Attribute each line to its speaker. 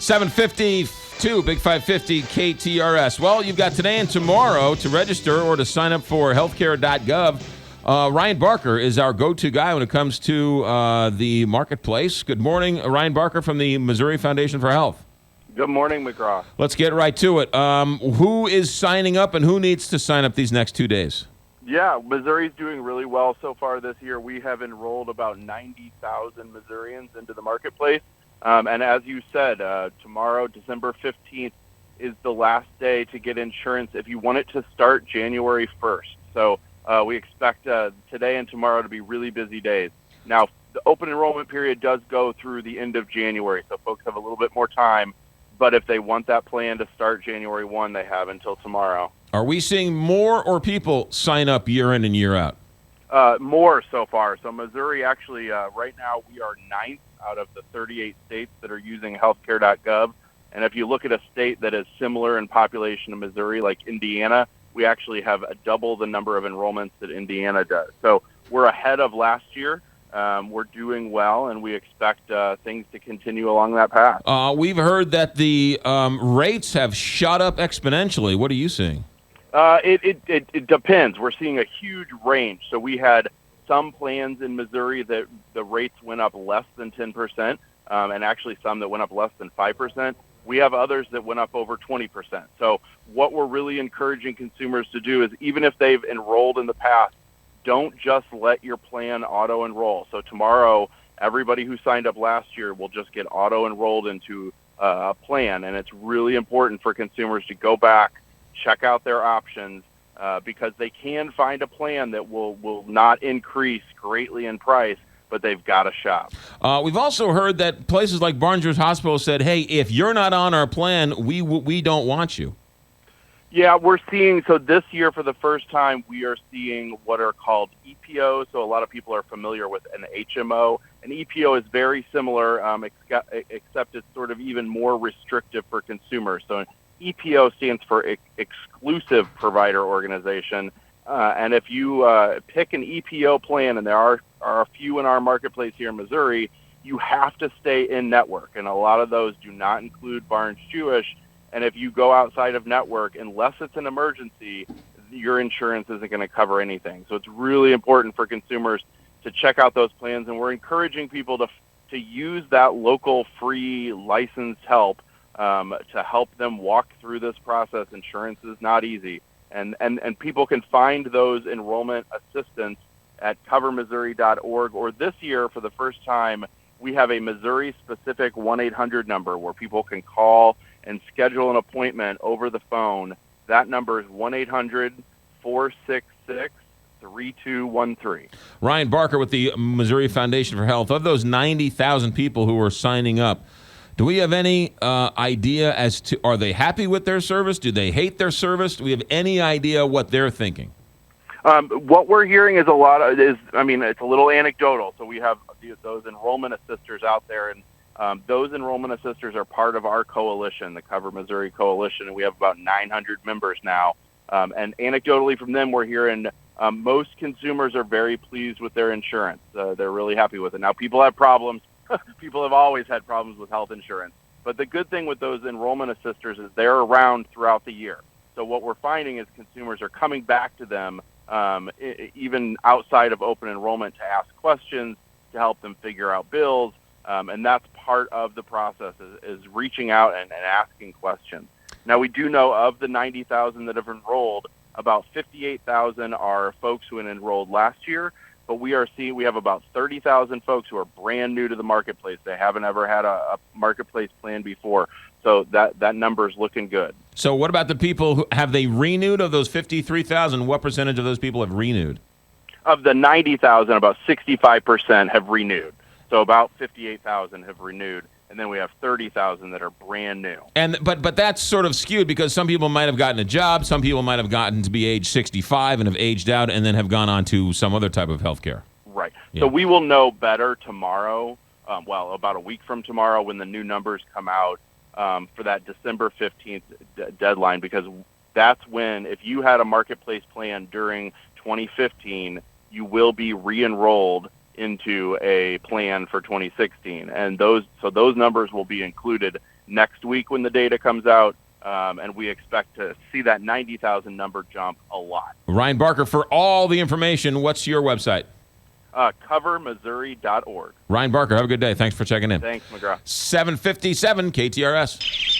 Speaker 1: 752, Big 550 KTRS. Well, you've got today and tomorrow to register or to sign up for healthcare.gov. Ryan Barker is our go-to guy when it comes to the marketplace. Good morning, Ryan Barker from the Missouri Foundation for Health.
Speaker 2: Good morning, McGraw.
Speaker 1: Let's get right to it. Who is signing up and who needs to sign up these next 2 days?
Speaker 2: Yeah, Missouri's doing really well so far this year. We have enrolled about 90,000 Missourians into the marketplace. And as you said, tomorrow, December 15th, is the last day to get insurance if you want it to start January 1st. So we expect today and tomorrow to be really busy days. Now, the open enrollment period does go through the end of January, so folks have a little bit more time. But if they want that plan to start January 1, they have until tomorrow.
Speaker 1: Are we seeing more or people sign up year in and year out?
Speaker 2: More so far. So Missouri actually, right now, we are 9th out of the 38 states that are using healthcare.gov. And if you look at a state that is similar in population to Missouri, like Indiana, we actually have double the number of enrollments that Indiana does. So we're ahead of last year. We're doing well, and we expect things to continue along that path.
Speaker 1: We've heard that the rates have shot up exponentially. What are you seeing?
Speaker 2: It depends. We're seeing a huge range. So we had some plans in Missouri that the rates went up less than 10%, and actually some that went up less than 5%. We have others that went up over 20%. So what we're really encouraging consumers to do is, even if they've enrolled in the past, don't just let your plan auto-enroll. So tomorrow, everybody who signed up last year will just get auto-enrolled into a plan, and it's really important for consumers to go back, check out their options, because they can find a plan that will not increase greatly in price, but they've got to shop.
Speaker 1: We've also heard that places like Barnes Hospital said, hey, if you're not on our plan, we don't want you.
Speaker 2: Yeah, we're seeing, so this year for the first time, we are seeing what are called EPOs. So a lot of people are familiar with an HMO. An EPO is very similar, except it's sort of even more restrictive for consumers. So an EPO stands for Exclusive Provider Organization. And if you pick an EPO plan, and there are a few in our marketplace here in Missouri, you have to stay in network. And a lot of those do not include Barnes Jewish. And if you go outside of network, unless it's an emergency, your insurance isn't going to cover anything. So it's really important for consumers to check out those plans. And we're encouraging people to use that local free licensed help to help them walk through this process. Insurance is not easy. And people can find those enrollment assistants at covermissouri.org. Or this year, for the first time, we have a Missouri-specific 1-800 number where people can call and schedule an appointment over the phone. That number is 1-800-466-3213.
Speaker 1: Ryan Barker with the Missouri Foundation for Health. Of those 90,000 people who are signing up, do we have any idea as to, are they happy with their service? Do they hate their service? Do we have any idea what they're thinking?
Speaker 2: What we're hearing is it's a little anecdotal. So we have those enrollment assisters out there, and those enrollment assisters are part of our coalition, the Cover Missouri Coalition, and we have about 900 members now. And anecdotally from them, we're hearing most consumers are very pleased with their insurance. They're really happy with it. Now, people have problems. People have always had problems with health insurance. But the good thing with those enrollment assisters is they're around throughout the year. So what we're finding is consumers are coming back to them even outside of open enrollment to ask questions, to help them figure out bills. And that's part of the process is reaching out and asking questions. Now, we do know of the 90,000 that have enrolled, about 58,000 are folks who had enrolled last year, but we have about 30,000 folks who are brand new to the marketplace. They haven't ever had a marketplace plan before, so that number is looking good.
Speaker 1: So what about the people who have they renewed? Of those 53,000, what percentage of those people have renewed? Of
Speaker 2: the 90,000, about 65% have renewed. So about 58,000 have renewed, and then we have 30,000 that are brand new.
Speaker 1: And but that's sort of skewed because some people might have gotten a job, some people might have gotten to be age 65 and have aged out and then have gone on to some other type of health care.
Speaker 2: Right. Yeah. So we will know better tomorrow, about a week from tomorrow when the new numbers come out for that December 15th deadline, because that's when, if you had a marketplace plan during 2015, you will be re-enrolled into a plan for 2016, and those numbers will be included next week when the data comes out. And we expect to see that 90,000 number jump a lot.
Speaker 1: Ryan Barker, for all the information, what's your website?
Speaker 2: Covermissouri.org.
Speaker 1: Ryan Barker, have a good day. Thanks for checking in.
Speaker 2: Thanks, McGraw.
Speaker 1: 757 KTRS.